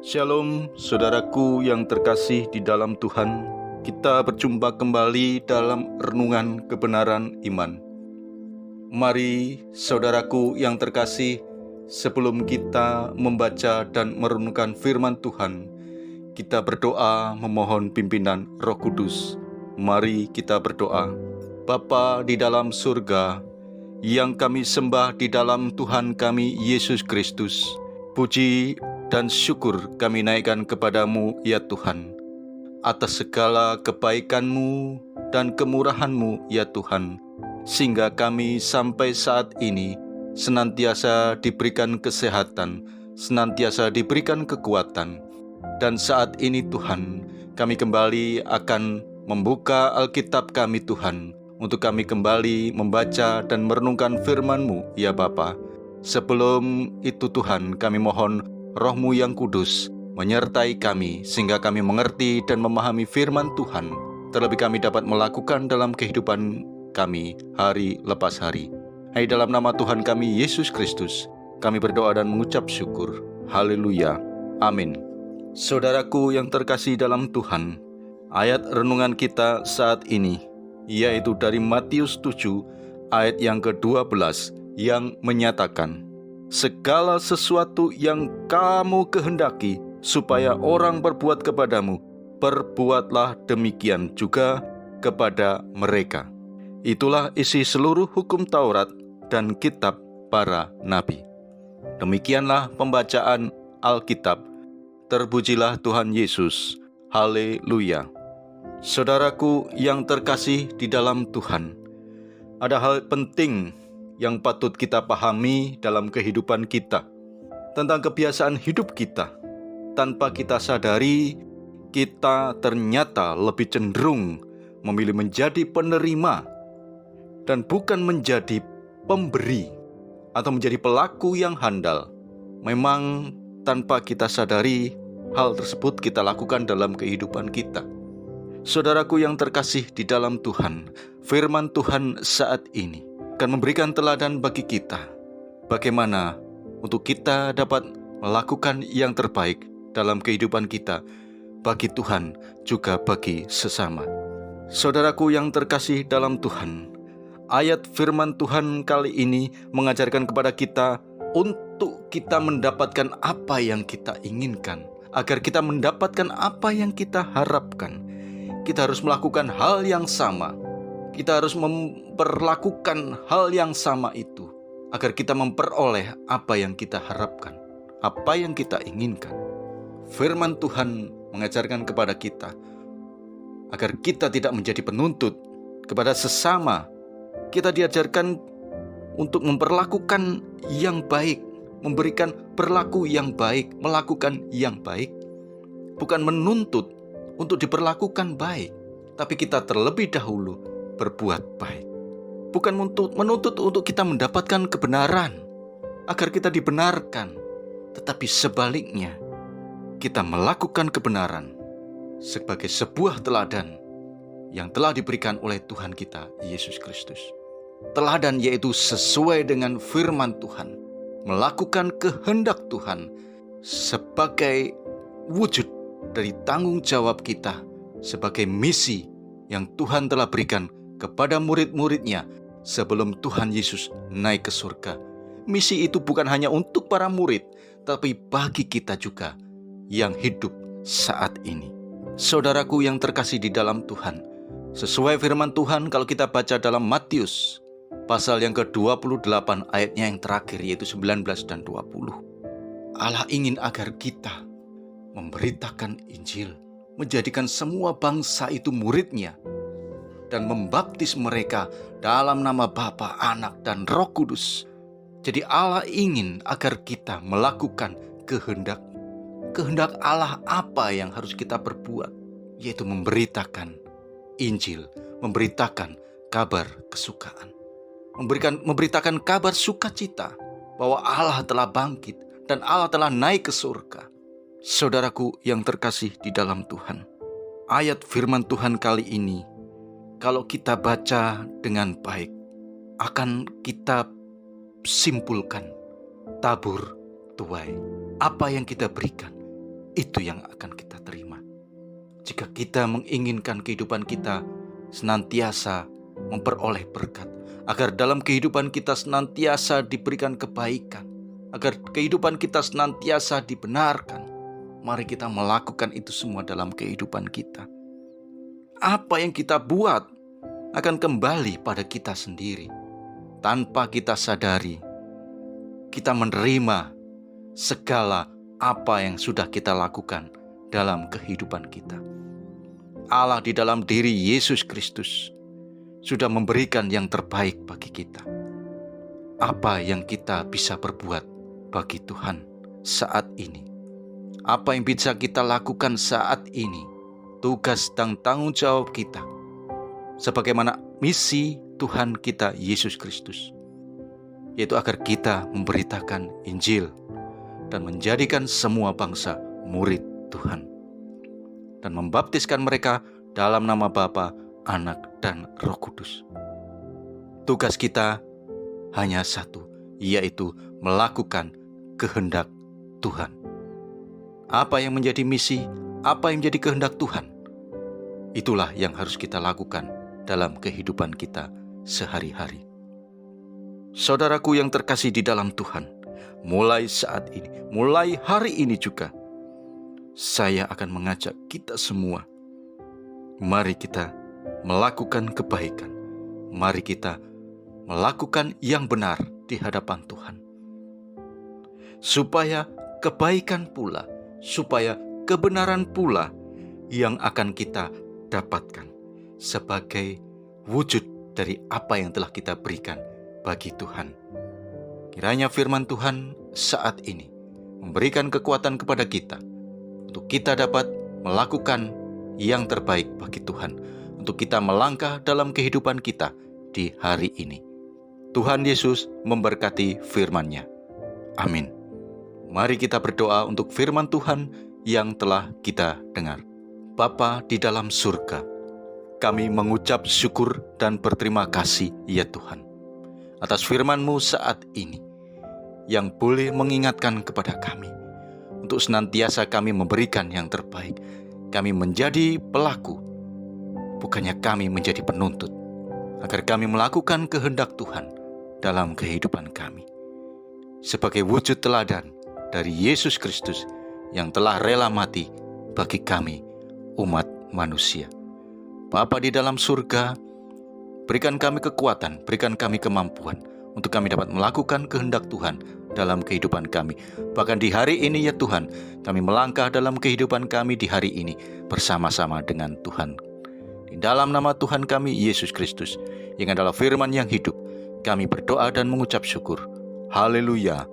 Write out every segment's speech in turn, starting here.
Shalom, saudaraku yang terkasih di dalam Tuhan. Kita berjumpa kembali dalam renungan kebenaran iman. Mari, saudaraku yang terkasih, sebelum kita membaca dan merenungkan firman Tuhan, kita berdoa memohon pimpinan Roh Kudus. Mari kita berdoa. Bapa di dalam surga, yang kami sembah di dalam Tuhan kami Yesus Kristus, puji dan syukur kami naikkan kepadamu ya Tuhan, atas segala kebaikan-Mu dan kemurahan-Mu ya Tuhan, sehingga kami sampai saat ini senantiasa diberikan kesehatan, senantiasa diberikan kekuatan. Dan saat ini Tuhan, kami kembali akan membuka Alkitab kami Tuhan, untuk kami kembali membaca dan merenungkan firman-Mu ya Bapa. Sebelum itu Tuhan, kami mohon Roh-Mu yang kudus menyertai kami, sehingga kami mengerti dan memahami firman Tuhan, terlebih kami dapat melakukan dalam kehidupan kami hari lepas hari. Hai, dalam nama Tuhan kami Yesus Kristus, kami berdoa dan mengucap syukur. Haleluya. Amin. Saudaraku yang terkasih dalam Tuhan, ayat renungan kita saat ini yaitu dari Matius 7 ayat yang ke-12 yang menyatakan, segala sesuatu yang kamu kehendaki supaya orang berbuat kepadamu, perbuatlah demikian juga kepada mereka. Itulah isi seluruh hukum Taurat dan kitab para nabi. Demikianlah pembacaan Alkitab. Terpujilah Tuhan Yesus. Haleluya. Saudaraku yang terkasih di dalam Tuhan, ada hal penting yang patut kita pahami dalam kehidupan kita, tentang kebiasaan hidup kita. Tanpa kita sadari, kita ternyata lebih cenderung memilih menjadi penerima dan bukan menjadi pemberi atau menjadi pelaku yang handal. Memang tanpa kita sadari, hal tersebut kita lakukan dalam kehidupan kita. Saudaraku yang terkasih di dalam Tuhan, firman Tuhan saat ini akan memberikan teladan bagi kita, bagaimana untuk kita dapat melakukan yang terbaik dalam kehidupan kita, bagi Tuhan juga bagi sesama. Saudaraku yang terkasih dalam Tuhan, ayat firman Tuhan kali ini mengajarkan kepada kita untuk kita mendapatkan apa yang kita inginkan. Agar kita mendapatkan apa yang kita harapkan, kita harus melakukan hal yang sama. Kita harus memperlakukan hal yang sama itu, agar kita memperoleh apa yang kita harapkan, apa yang kita inginkan. Firman Tuhan mengajarkan kepada kita, agar kita tidak menjadi penuntut kepada sesama. Kita diajarkan untuk memperlakukan yang baik, memberikan perilaku yang baik, melakukan yang baik. Bukan menuntut untuk diperlakukan baik, tapi kita terlebih dahulu berbuat baik. Bukan menuntut untuk kita mendapatkan kebenaran, agar kita dibenarkan, tetapi sebaliknya, kita melakukan kebenaran sebagai sebuah teladan yang telah diberikan oleh Tuhan kita, Yesus Kristus. Teladan yaitu sesuai dengan firman Tuhan, melakukan kehendak Tuhan sebagai wujud dari tanggung jawab kita sebagai misi yang Tuhan telah berikan kepada murid-muridnya sebelum Tuhan Yesus naik ke surga. Misi itu bukan hanya untuk para murid, tapi bagi kita juga yang hidup saat ini. Saudaraku yang terkasih di dalam Tuhan, sesuai firman Tuhan kalau kita baca dalam Matius pasal yang ke-28 ayatnya yang terakhir, yaitu 19 dan 20. Allah ingin agar kita memberitakan Injil, menjadikan semua bangsa itu murid-Nya, dan membaptis mereka dalam nama Bapa, Anak, dan Roh Kudus. Jadi Allah ingin agar kita melakukan kehendak Allah. Apa yang harus kita perbuat? Yaitu memberitakan Injil, memberitakan kabar kesukaan, memberitakan kabar sukacita bahwa Allah telah bangkit dan Allah telah naik ke surga. Saudaraku yang terkasih di dalam Tuhan, ayat firman Tuhan kali ini, kalau kita baca dengan baik, akan kita simpulkan tabur tuai. Apa yang kita berikan itu yang akan kita terima. Jika kita menginginkan kehidupan kita senantiasa memperoleh berkat, agar dalam kehidupan kita senantiasa diberikan kebaikan, agar kehidupan kita senantiasa dibenarkan, mari kita melakukan itu semua dalam kehidupan kita. Apa yang kita buat akan kembali pada kita sendiri. Tanpa kita sadari, kita menerima segala apa yang sudah kita lakukan dalam kehidupan kita. Allah di dalam diri Yesus Kristus sudah memberikan yang terbaik bagi kita. Apa yang kita bisa berbuat bagi Tuhan saat ini? Apa yang bisa kita lakukan saat ini? Tugas dan tanggung jawab kita sebagaimana misi Tuhan kita Yesus Kristus, yaitu agar kita memberitakan Injil dan menjadikan semua bangsa murid Tuhan, dan membaptiskan mereka dalam nama Bapa, Anak, dan Roh Kudus. Tugas kita hanya satu, yaitu melakukan kehendak Tuhan. Apa yang menjadi misi, apa yang menjadi kehendak Tuhan, itulah yang harus kita lakukan dalam kehidupan kita sehari-hari. Saudaraku yang terkasih di dalam Tuhan, mulai saat ini, mulai hari ini juga, saya akan mengajak kita semua, mari kita melakukan kebaikan. Mari kita melakukan yang benar di hadapan Tuhan. Supaya kebaikan pula, supaya kebenaran pula yang akan kita dapatkan sebagai wujud dari apa yang telah kita berikan bagi Tuhan. Kiranya firman Tuhan saat ini memberikan kekuatan kepada kita untuk kita dapat melakukan yang terbaik bagi Tuhan, untuk kita melangkah dalam kehidupan kita di hari ini. Tuhan Yesus memberkati firman-Nya. Amin. Mari kita berdoa untuk firman Tuhan yang telah kita dengar. Bapa di dalam surga, kami mengucap syukur dan berterima kasih ya Tuhan atas firman-Mu saat ini yang boleh mengingatkan kepada kami untuk senantiasa kami memberikan yang terbaik. Kami menjadi pelaku, bukannya kami menjadi penuntut, agar kami melakukan kehendak Tuhan dalam kehidupan kami. Sebagai wujud teladan dari Yesus Kristus yang telah rela mati bagi kami, umat manusia. Bapa di dalam surga, berikan kami kekuatan, berikan kami kemampuan untuk kami dapat melakukan kehendak Tuhan dalam kehidupan kami. Bahkan di hari ini ya Tuhan, kami melangkah dalam kehidupan kami di hari ini bersama-sama dengan Tuhan. Di dalam nama Tuhan kami Yesus Kristus, yang adalah firman yang hidup, kami berdoa dan mengucap syukur. Haleluya.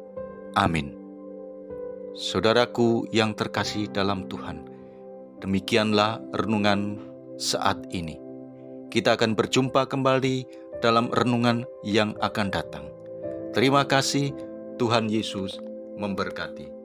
Amin. Saudaraku yang terkasih dalam Tuhan, demikianlah renungan saat ini. Kita akan berjumpa kembali dalam renungan yang akan datang. Terima kasih, Tuhan Yesus memberkati.